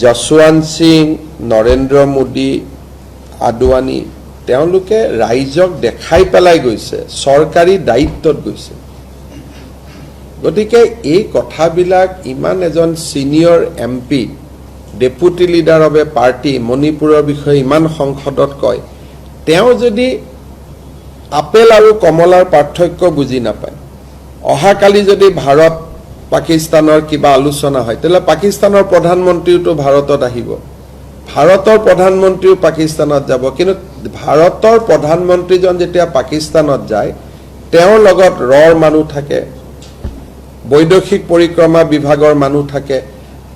যশৱন্ত সিং, নৰেন্দ্ৰ মোদী, আদৱানী তেওঁলোকে ৰাইজক দেখাই পেলাই গৈছে, চৰকাৰী দায়িত্বত গৈছে। গতিকে এই কথাবিলাক ইমান এজন senior MP, deputy leader of A party মণিপুৰৰ বিষয়ে ইমান সংসদত কয়, তেওঁ যদি আপেল আৰু কমলাৰ পাৰ্থক্য বুজি নাপায়, অহাকালি যদি ভাৰত পাকিস্তানৰ কিবা আলোচনা হয়, তেতিয়াহ'লে পাকিস্তানৰ প্ৰধানমন্ত্ৰীওতো ভাৰতত আহিব, ভাৰতৰ প্ৰধানমন্ত্ৰীও পাকিস্তানত যাব। কিন্তু ভাৰতৰ প্ৰধানমন্ত্ৰীজন যেতিয়া পাকিস্তানত যায়, তেওঁৰ লগত ৰৰ মানুহ থাকে, বৈদেশিক পৰিক্ৰমা বিভাগৰ মানুহ থাকে।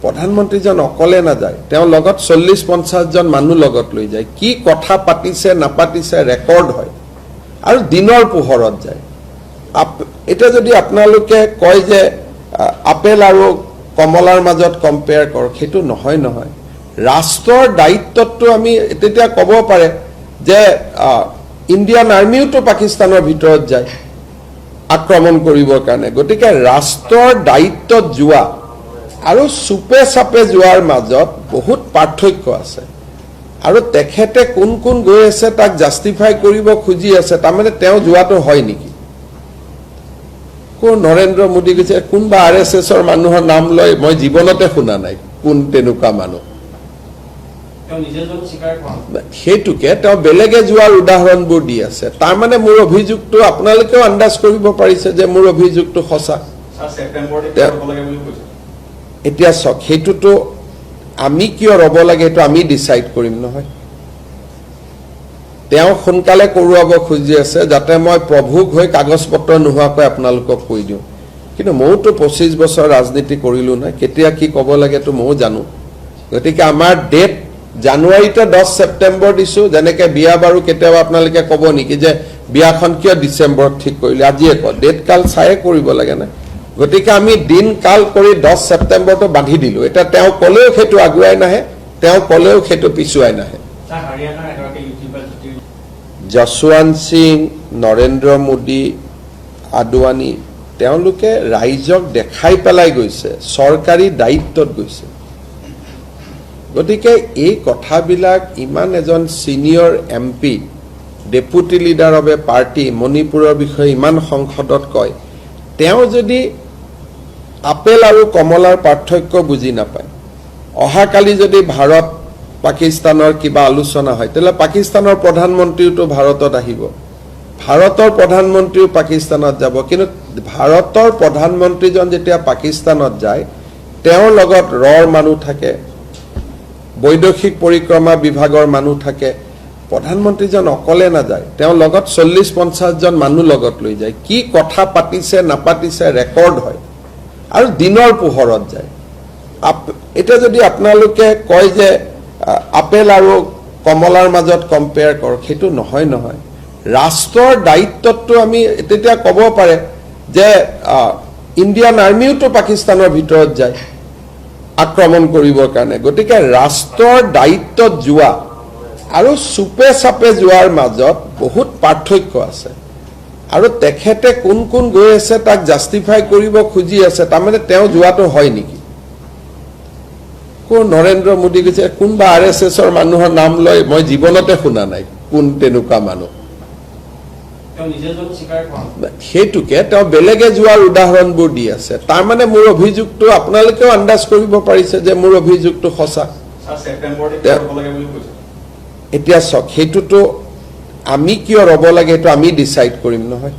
প্ৰধানমন্ত্ৰীজন অকলে নাযায়, তেওঁৰ লগত 40-50 জন মানুহ লগত লৈ যায়। কি কথা পাতিছে নাপাতিছে ৰেকৰ্ড হয় আৰু দিনৰ পোহৰত যায়। এতিয়া যদি আপোনালোকে কয় যে আপেল আৰু কমলাৰ মাজত কম্পেয়াৰ কৰক, সেইটো নহয়। ৰাষ্ট্ৰৰ দায়িত্বটো আমি তেতিয়া ক'ব পাৰে যে ইণ্ডিয়ান আৰ্মিওতো পাকিস্তানৰ ভিতৰত যায় আক্ৰমণ কৰিবৰ কাৰণে। গতিকে ৰাষ্ট্ৰৰ দায়িত্বত যোৱা আৰু চুপে চাপে যোৱাৰ মাজত বহুত পাৰ্থক্য আছে। আৰু তেখেতে কোন গৈ আছে তাক জাষ্টিফাই কৰিব খুজি আছে, তাৰমানে তেওঁ যোৱাটো হয় নেকি? কোন নৰেন্দ্ৰ মোদী গৈছে, কোনোবা RSSৰ মানুহৰ নাম লৈ মই জীৱনতে শুনা নাই কোন তেনেকুৱা মানুহ। সেইটোকে তেওঁ বেলেগে যোৱাৰ উদাহৰণবোৰ দি আছে। তাৰমানে মোৰ অভিযোগটো আপোনালোকেও আন্দাজ কৰিব পাৰিছে যে মোৰ অভিযোগটো সঁচা। এতিয়া চাওক, সেইটোতো আমি কিয় ৰ'ব লাগে সেইটো আমি ডিচাইড কৰিম নহয়। তেওঁ সোনকালে কৰোৱাব খুজি আছে যাতে মই প্ৰভুক হৈ কাগজ পত্ৰ নোহোৱাকৈ আপোনালোকক কৈ দিওঁ। কিন্তু মইতো 25 বছৰ ৰাজনীতি কৰিলোঁ নহয়, কেতিয়া কি ক'ব লাগেতো ময়ো জানো। গতিকে আমাৰ ডেট জানুৱাৰীতে 10 ছেপ্টেম্বৰ দিছোঁ। যেনেকৈ বিয়া বাৰু কেতিয়াবা আপোনালোকে ক'ব নেকি যে বিয়াখন কিয় ডিচেম্বৰত ঠিক কৰিলে, আজিয়ে কয়, ডেট কাল চায়ে কৰিব লাগে না। গতিকে আমি দিন কাল কৰি 10 ছেপ্টেম্বৰটো বান্ধি দিলোঁ। এতিয়া তেওঁ ক'লেও সেইটো আগুৱাই নাহে, তেওঁ ক'লেও সেইটো পিছুৱাই নাহে। যশৱন্ত সিং, নৰেন্দ্ৰ মোদী, আদৱানী তেওঁলোকে ৰাইজক দেখাই পেলাই গৈছে, চৰকাৰী দায়িত্বত গৈছে। গতিকে এই কথাবিলাক ইমান এজন senior MP, deputy leader of A party মণিপুৰৰ বিষয়ে ইমান সংসদত কয়, তেওঁ যদি আপেল আৰু কমলাৰ পাৰ্থক্য বুজি নাপায়, অহাকালি যদি ভাৰত পাকিস্তানৰ কিবা আলোচনা হয়, তেতিয়াহ'লে পাকিস্তানৰ প্ৰধানমন্ত্ৰীওতো ভাৰতত আহিব, ভাৰতৰ প্ৰধানমন্ত্ৰীও পাকিস্তানত যাব। কিন্তু ভাৰতৰ প্ৰধানমন্ত্ৰীজন যেতিয়া পাকিস্তানত যায়, তেওঁৰ লগত ৰৰ মানুহ থাকে, বৈদেশিক পৰিক্ৰমা বিভাগৰ মানুহ থাকে। প্ৰধানমন্ত্ৰীজন অকলে নাযায়, তেওঁৰ লগত 40-50 জন মানুহ লগত লৈ যায়। কি কথা পাতিছে নাপাতিছে ৰেকৰ্ড হয় আৰু দিনৰ পোহৰত যায়। এতিয়া যদি আপোনালোকে কয় যে আপেল আৰু কমলাৰ মাজত কম্পেয়াৰ কৰক, সেইটো নহয়। ৰাষ্ট্ৰৰ দায়িত্বটো আমি তেতিয়া ক'ব পাৰে যে ইণ্ডিয়ান আৰ্মিওতো পাকিস্তানৰ ভিতৰত যায় আক্ৰমণ কৰিবৰ কাৰণে। গতিকে ৰাষ্ট্ৰৰ দায়িত্বত যোৱা আৰু চুপে চাপে যোৱাৰ মাজত বহুত পাৰ্থক্য আছে। আৰু তেখেতে কোন গৈ আছে তাক জাষ্টিফাই কৰিব খুজি আছে, তাৰমানে তেওঁ যোৱাটো হয় নেকি? কোন নৰেন্দ্ৰ মোদী গৈছে, কোনোবা RSSৰ মানুহৰ নাম লৈ মই জীৱনতে শুনা নাই কোন তেনেকুৱা মানুহ। সেইটোকে তেওঁ বেলেগে যোৱাৰ উদাহৰণবোৰ দি আছে। তাৰমানে মোৰ অভিযোগটো আপোনালোকেও আন্দাজ কৰিব পাৰিছে যে মোৰ অভিযোগটো সঁচা। এতিয়া চাওক, সেইটোতো আমি কিয় ৰ'ব লাগে সেইটো আমি ডিচাইড কৰিম নহয়।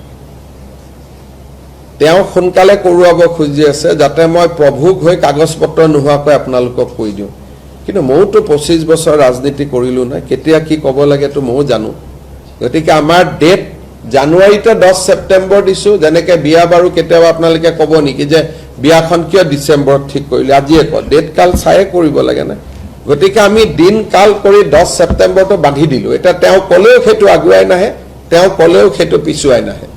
তেওঁ সোনকালে কৰোৱাব খুজি আছে যাতে মই প্ৰভুক হৈ কাগজ পত্ৰ নোহোৱাকৈ আপোনালোকক কৈ দিওঁ। কিন্তু মইতো 25 বছৰ ৰাজনীতি কৰিলোঁ নহয়, কেতিয়া কি ক'ব লাগেতো ময়ো জানো। গতিকে আমাৰ ডেট জানুৱাৰীতে 10 ছেপ্টেম্বৰ দিছোঁ। যেনেকৈ বিয়া বাৰু কেতিয়াবা আপোনালোকে ক'ব নেকি যে বিয়াখন কিয় ডিচেম্বৰত ঠিক কৰিলে, আজিয়ে কয়, ডেট কাল চায়ে কৰিব লাগে না। গতিকে আমি দিন কাল কৰি 10 ছেপ্টেম্বৰটো বান্ধি দিলোঁ। এতিয়া তেওঁ ক'লেও সেইটো আগুৱাই নাহে, তেওঁ ক'লেও সেইটো পিছুৱাই নাহে।